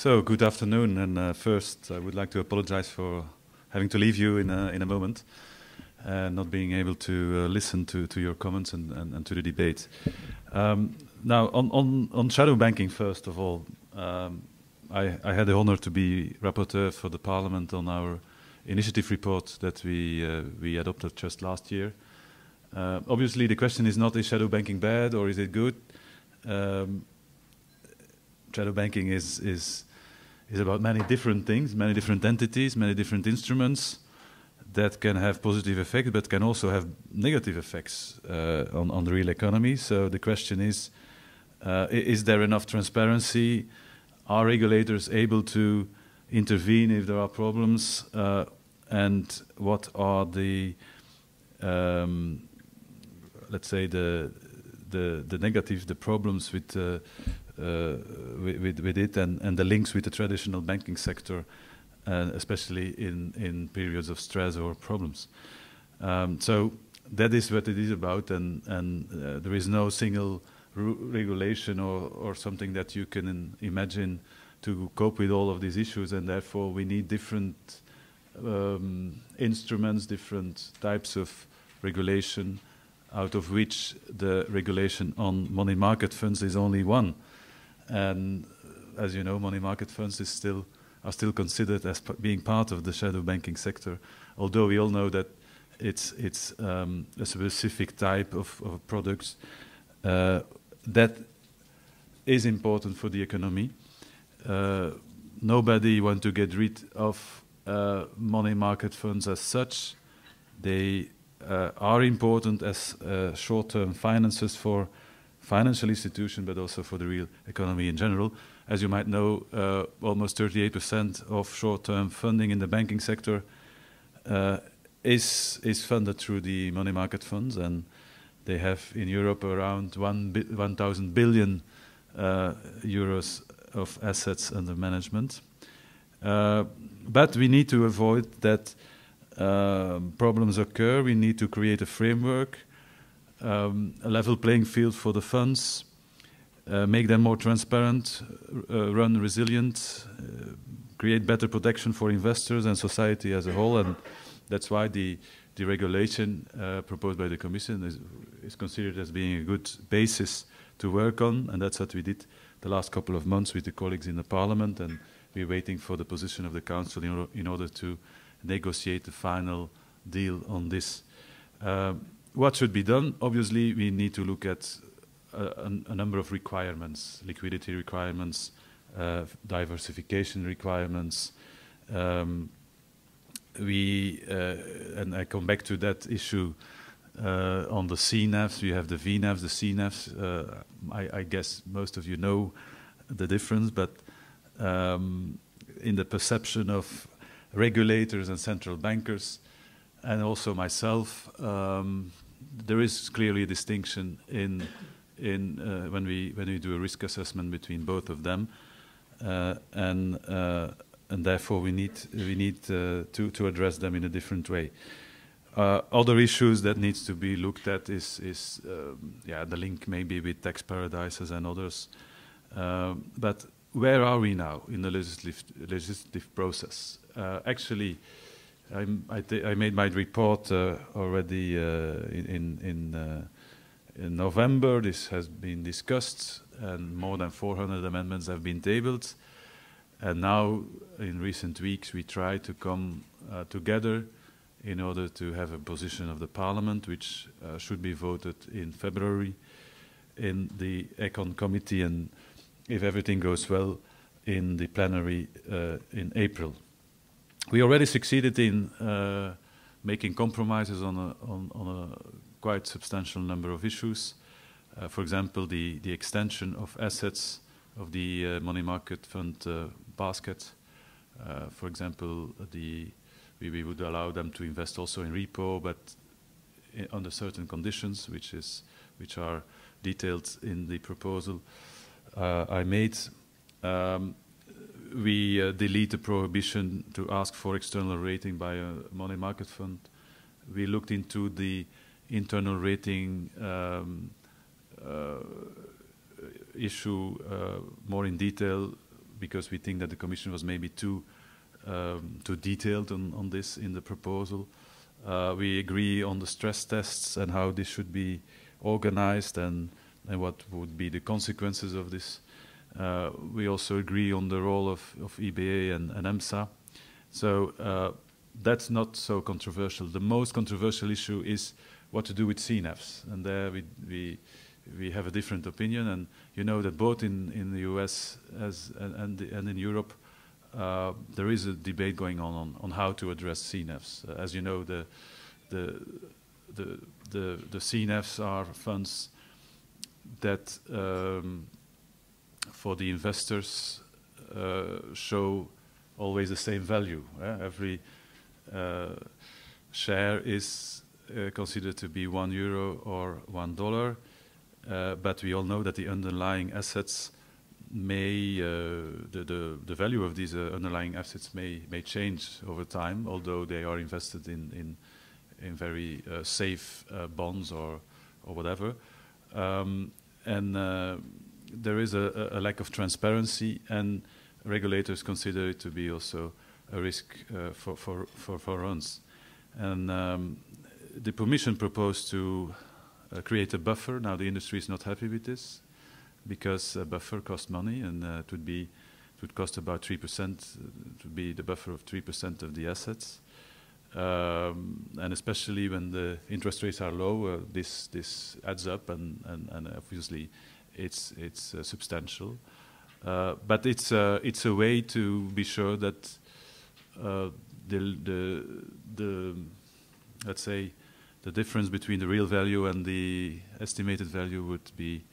So, good afternoon, and first I would like to apologize for having to leave you in a moment, not being able to listen to your comments and to the debate. Now, on shadow banking, first of all, I had the honor to be rapporteur for the Parliament on our initiative report that we adopted just last year. Obviously, the question is not, is shadow banking bad or is it good? Shadow banking is about many different things, many different entities, many different instruments that can have positive effects, but can also have negative effects on the real economy. So the question is there enough transparency? Are regulators able to intervene if there are problems? And what are the, let's say, the negatives, the problems with it, and the links with the traditional banking sector, especially in periods of stress or problems. So that is what it is about, and there is no single regulation or something that you can imagine to cope with all of these issues, and therefore we need different instruments, different types of regulation, out of which the regulation on money market funds is only one. And as you know, money market funds are still considered as being part of the shadow banking sector, although we all know that it's a specific type of products that is important for the economy. Nobody wants to get rid of money market funds as such. They are important as short-term finances for financial institutions, but also for the real economy in general. As you might know, almost 38% of short-term funding in the banking sector is funded through the money market funds, and they have in Europe around 1,000 billion euros of assets under management. But we need to avoid that problems occur. We need to create a framework, a level playing field for the funds, make them more transparent, run resilient, create better protection for investors and society as a whole. And that's why the regulation proposed by the Commission is considered as being a good basis to work on. And that's what we did the last couple of months with the colleagues in the Parliament. And we're waiting for the position of the Council in order to negotiate the final deal on this. What should be done? Obviously, we need to look at a number of requirements: liquidity requirements, diversification requirements. And I come back to that issue on the CNAVs. We have the VNAVs, the CNAVs. I guess most of you know the difference, but in the perception of regulators and central bankers, and also myself, there is clearly a distinction in when we do a risk assessment between both of them, and therefore we need to address them in a different way. Other issues that needs to be looked at is the link maybe with tax paradises and others. But where are we now in the legislative process? Actually, I made my report already in November. This has been discussed, and more than 400 amendments have been tabled. And now, in recent weeks, we try to come together in order to have a position of the Parliament, which should be voted in February in the Econ Committee, and if everything goes well, in the plenary in April. We already succeeded in making compromises on a quite substantial number of issues. For example, the extension of assets of the money market fund basket. For example, we would allow them to invest also in repo, but under certain conditions, which are detailed in the proposal I made. We delete the prohibition to ask for external rating by a money market fund. We looked into the internal rating issue more in detail because we think that the Commission was maybe too detailed on this in the proposal. We agree on the stress tests and how this should be organized and what would be the consequences of this. We also agree on the role of EBA and EMSA. So that's not so controversial. The most controversial issue is what to do with CNAVs. And there we have a different opinion. And you know that both in the US and in Europe, there is a debate going on how to address CNAVs. As you know, the CNAVs are funds that for the investors show always the same value. Every share is considered to be €1 or $1, but we all know that the underlying assets may the value of these underlying assets may change over time, although they are invested in very safe bonds or whatever. There is a lack of transparency, and regulators consider it to be also a risk for us. And the Commission proposed to create a buffer. Now the industry is not happy with this because a buffer costs money, and it would cost about 3%. It would be the buffer of 3% of the assets. And especially when the interest rates are low, this adds up, and obviously it's substantial. But it's a way to be sure that let's say the difference between the real value and the estimated value would be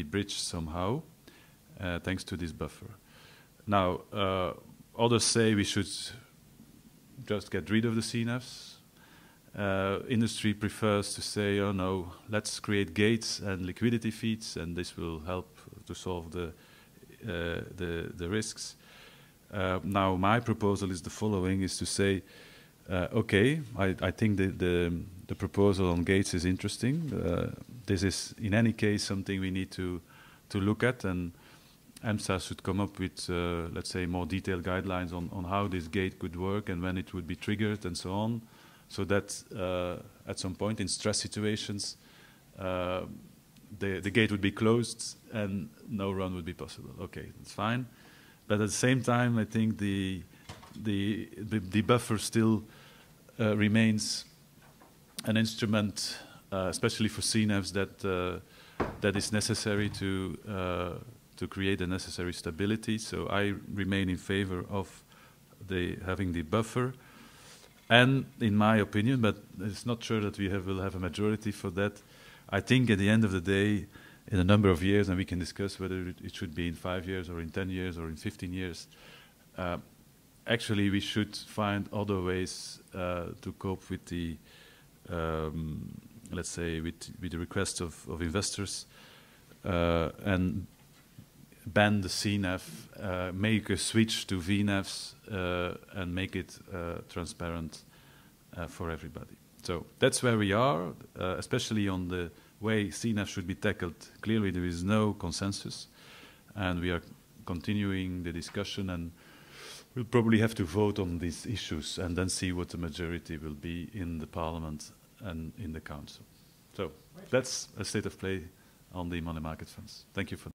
bridged somehow, thanks to this buffer. Now, others say we should just get rid of the CNAVs. Industry prefers to say, oh no, let's create gates and liquidity feeds, and this will help to solve the risks. Now, my proposal is the following: is to say, okay, I think the proposal on gates is interesting. This is, in any case, something we need to look at, and EMSA should come up with, let's say, more detailed guidelines on how this gate could work and when it would be triggered and so on, so that at some point in stress situations, the gate would be closed and no run would be possible. Okay, that's fine. But at the same time, I think the buffer still remains an instrument, especially for CNAVs, that is necessary to create the necessary stability. So I remain in favor of having the buffer. And in my opinion, but it's not sure that will have a majority for that, I think at the end of the day, in a number of years, and we can discuss whether it should be in 5 years or in 10 years or in 15 years, actually we should find other ways to cope with the, let's say, with the request of investors, and ban the CNAV, make a switch to VNAVs, and make it transparent for everybody. So that's where we are, especially on the way CNAV should be tackled. Clearly there is no consensus, and we are continuing the discussion, and we'll probably have to vote on these issues and then see what the majority will be in the Parliament and in the Council. So that's a state of play on the money market funds. Thank you for that.